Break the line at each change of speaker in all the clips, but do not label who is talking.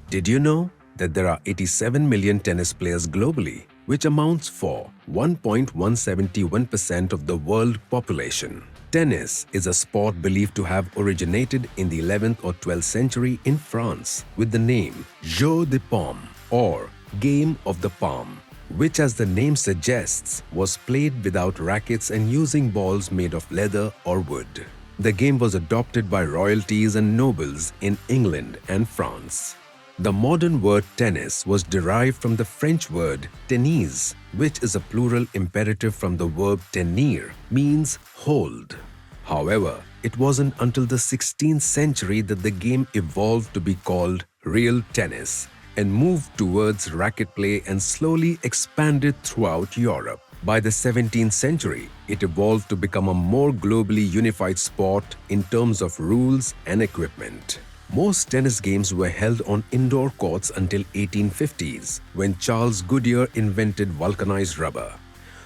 Did you know that there are 87 million tennis players globally, which amounts for 1.171% of the world population? Tennis is a sport believed to have originated in the 11th or 12th century in France with the name Jeu de Paume or Game of the Palm, which, as the name suggests, was played without rackets and using balls made of leather or wood. The game was adopted by royalties and nobles in England and France. The modern word tennis was derived from the French word tennis, which is a plural imperative from the verb tenir, means hold. However, it wasn't until the 16th century that the game evolved to be called real tennis and moved towards racket play and slowly expanded throughout Europe. By the 17th century, it evolved to become a more globally unified sport in terms of rules and equipment. Most tennis games were held on indoor courts until 1850s, when Charles Goodyear invented vulcanized rubber.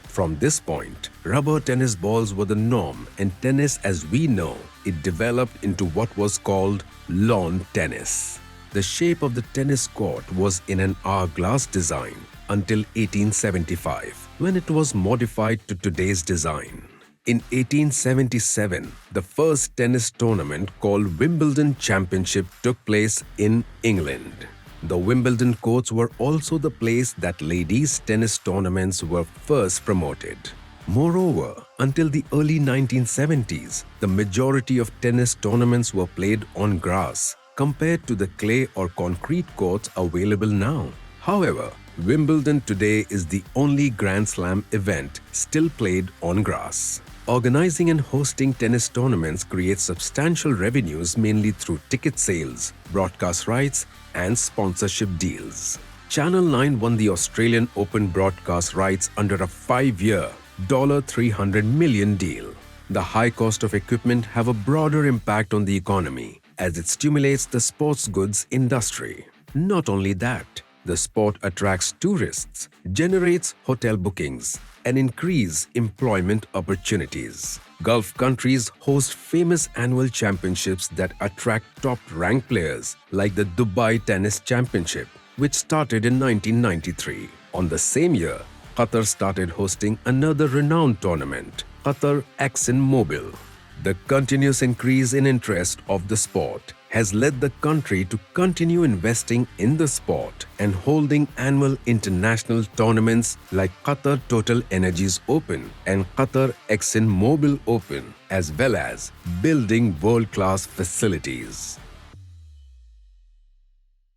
From this point, rubber tennis balls were the norm, and tennis as we know it developed into what was called lawn tennis. The shape of the tennis court was in an hourglass design until 1875, when it was modified to today's design. In 1877, the first tennis tournament called Wimbledon Championship took place in England. The Wimbledon courts were also the place that ladies' tennis tournaments were first promoted. Moreover, until the early 1970s, the majority of tennis tournaments were played on grass compared to the clay or concrete courts available now. However, Wimbledon today is the only Grand Slam event still played on grass. Organizing and hosting tennis tournaments creates substantial revenues mainly through ticket sales, broadcast rights, and sponsorship deals. Channel 9 won the Australian Open broadcast rights under a 5-year, $300 million deal. The high cost of equipment have a broader impact on the economy as it stimulates the sports goods industry. Not only that, the sport attracts tourists, generates hotel bookings, and increases employment opportunities. Gulf countries host famous annual championships that attract top-ranked players like the Dubai Tennis Championship, which started in 1993. On the same year, Qatar started hosting another renowned tournament, Qatar ExxonMobil. The continuous increase in interest of the sport has led the country to continue investing in the sport and holding annual international tournaments like Qatar Total Energies Open and Qatar ExxonMobil Open, as well as building world-class facilities.